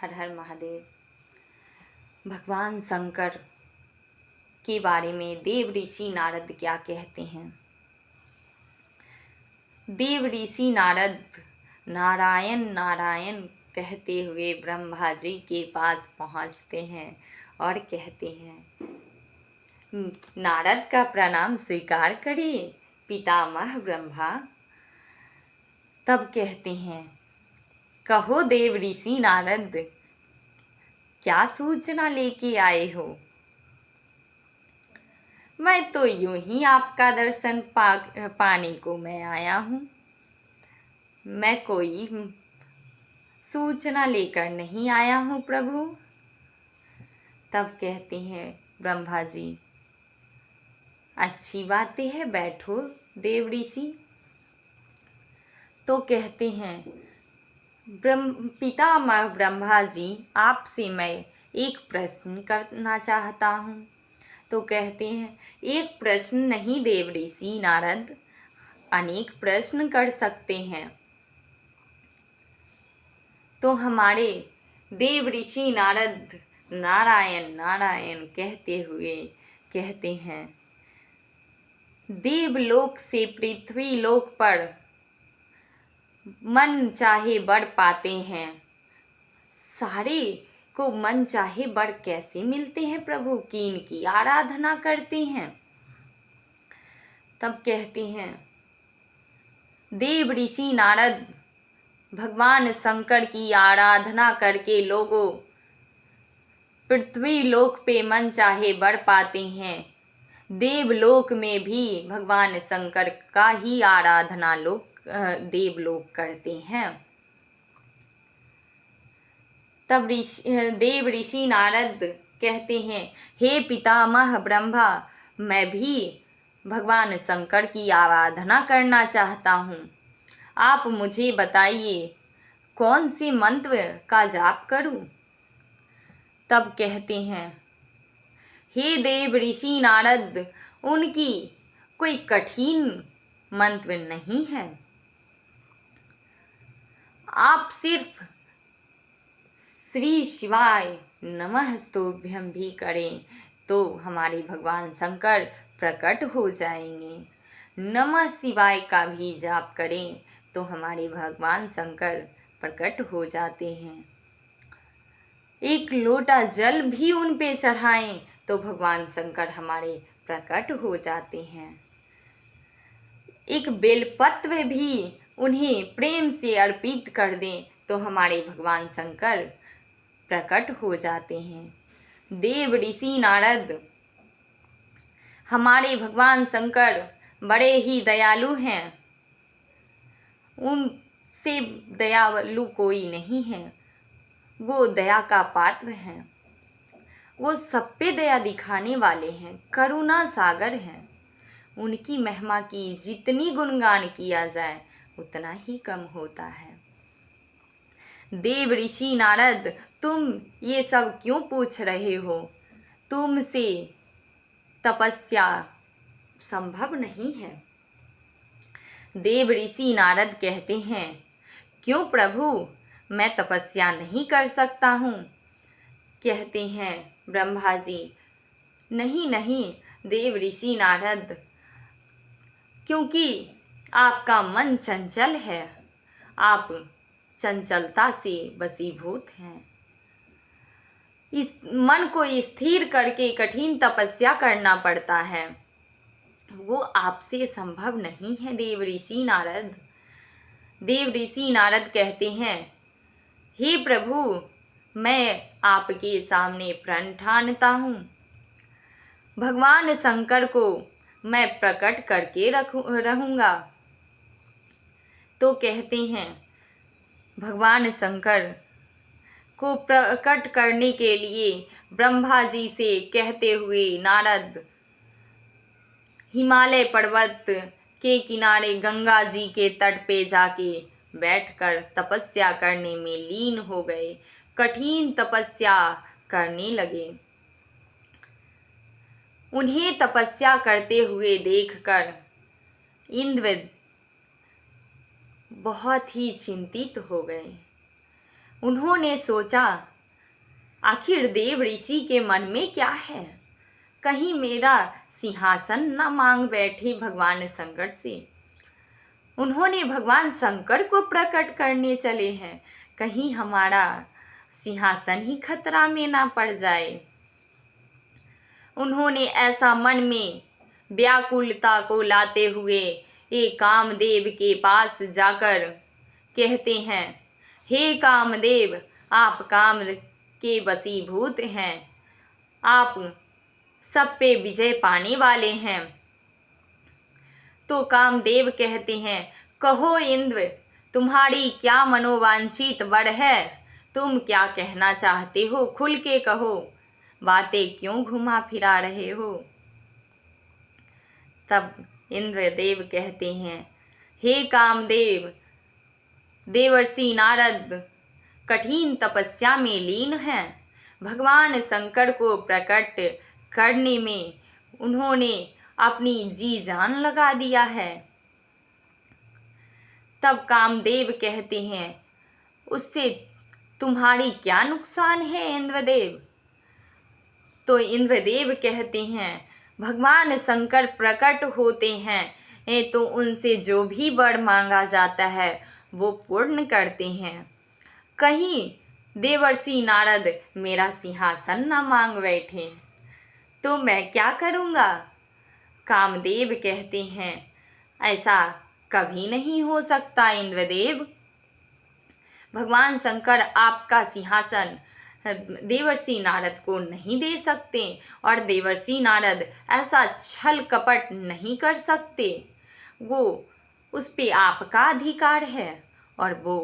हर हर महादेव। भगवान शंकर के बारे में देव ऋषि नारद क्या कहते हैं। देव ऋषि नारद नारायण नारायण कहते हुए ब्रह्मा जी के पास पहुंचते हैं और कहते हैं, नारद का प्रणाम स्वीकार करिए पितामह ब्रह्मा। तब कहते हैं, कहो देव ऋषि नारद, क्या सूचना लेके आए हो। मैं तो यूं ही आपका दर्शन पाने को मैं आया हूँ। मैं कोई सूचना लेकर नहीं आया हूँ प्रभु। तब कहते हैं ब्रह्मा जी, अच्छी बातें है, बैठो देव ऋषि। तो कहते हैं, पितामह ब्रह्मा जी, आपसे मैं एक प्रश्न करना चाहता हूँ। तो कहते हैं, एक प्रश्न नहीं देव ऋषि नारद, अनेक प्रश्न कर सकते हैं। तो हमारे देव ऋषि नारद नारायण नारायण कहते हुए कहते हैं, देवलोक से पृथ्वी लोक पर मन चाहे वर पाते हैं। सारे को मन चाहे वर कैसे मिलते हैं प्रभु, की इनकी आराधना करते हैं। तब कहते हैं, देव ऋषि नारद, भगवान शंकर की आराधना करके लोगों पृथ्वी लोक पे मन चाहे वर पाते हैं। देवलोक में भी भगवान शंकर का ही आराधना लोग देवलोक करते हैं। तब देव ऋषि नारद कहते हैं, हे पितामह ब्रह्मा, मैं भी भगवान शंकर की आराधना करना चाहता हूँ। आप मुझे बताइए कौन से मंत्र का जाप करूँ। तब कहते हैं, हे देव ऋषि नारद, उनकी कोई कठिन मंत्र नहीं है। आप सिर्फ श्री शिवाय नमः स्तुभ्यं भी करें तो हमारे भगवान शंकर प्रकट हो जाएंगे। नमः शिवाय का भी जाप करें तो हमारे भगवान शंकर प्रकट हो जाते हैं। एक लोटा जल भी उन पे चढ़ाएं तो भगवान शंकर हमारे प्रकट हो जाते हैं। एक बेलपत्र भी उन्हें प्रेम से अर्पित कर दें तो हमारे भगवान शंकर प्रकट हो जाते हैं। देव ऋषि नारद, हमारे भगवान शंकर बड़े ही दयालु हैं। उनसे दयालु कोई नहीं है। वो दया का पात्र हैं। वो सब पे दया दिखाने वाले हैं, करुणा सागर हैं। उनकी महिमा की जितनी गुणगान किया जाए उतना ही कम होता है। देव ऋषि नारद, तुम ये सब क्यों पूछ रहे हो। तुमसे तपस्या संभव नहीं है। देव ऋषि नारद कहते हैं, क्यों प्रभु, मैं तपस्या नहीं कर सकता हूँ। कहते हैं ब्रह्मा जी, नहीं नहीं देव ऋषि नारद, क्योंकि आपका मन चंचल है। आप चंचलता से वशीभूत हैं। इस मन को स्थिर करके कठिन तपस्या करना पड़ता है। वो आपसे संभव नहीं है देव ऋषि नारद। देव ऋषि नारद कहते हैं, हे प्रभु, मैं आपके सामने प्रण ठानता हूँ। भगवान शंकर को मैं प्रकट करके रहूँगा। तो कहते हैं, भगवान शंकर को प्रकट करने के लिए ब्रह्मा जी से कहते हुए नारद हिमालय पर्वत के किनारे गंगा जी के तट पे जाके बैठकर तपस्या करने में लीन हो गए। कठिन तपस्या करने लगे। उन्हें तपस्या करते हुए देखकर इंद्र बहुत ही चिंतित हो गए। उन्होंने सोचा आखिर देव ऋषि के मन में क्या है? कहीं मेरा सिंहासन न मांग बैठे भगवान शंकर से। उन्होंने भगवान शंकर को प्रकट करने चले हैं, कहीं हमारा सिंहासन ही खतरा में ना पड़ जाए। उन्होंने ऐसा मन में व्याकुलता को लाते हुए एक कामदेव के पास जाकर कहते हैं, हे कामदेव, आप काम के वशीभूत हैं, आप सब पे विजय पाने वाले हैं। तो कामदेव कहते हैं, कहो इंद्र, तुम्हारी क्या मनोवांछित वर है? तुम क्या कहना चाहते हो? खुल के कहो, बातें क्यों घुमा फिरा रहे हो? तब इंद्रदेव कहते हैं, हे कामदेव, देवर्षि नारद कठिन तपस्या में लीन हैं। भगवान शंकर को प्रकट करने में उन्होंने अपनी जी जान लगा दिया है। तब कामदेव कहते हैं, उससे तुम्हारी क्या नुकसान है इंद्रदेव? तो इंद्रदेव कहते हैं, भगवान शंकर प्रकट होते हैं तो उनसे जो भी वर मांगा जाता है वो पूर्ण करते हैं। कहीं देवर्षि नारद मेरा सिंहासन न मांग बैठे तो मैं क्या करूँगा? कामदेव कहते हैं, ऐसा कभी नहीं हो सकता इंद्रदेव। भगवान शंकर आपका सिंहासन देवर्षि नारद को नहीं दे सकते और देवर्षि नारद ऐसा छल कपट नहीं कर सकते। वो उस पे आपका अधिकार है और वो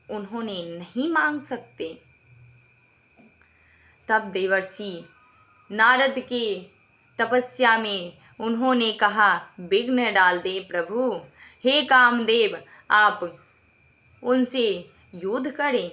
उन्होंने नहीं मांग सकते। तब देवर्षि नारद के तपस्या में उन्होंने कहा, विघ्न डाल दे प्रभु, हे कामदेव, आप उनसे युद्ध करें।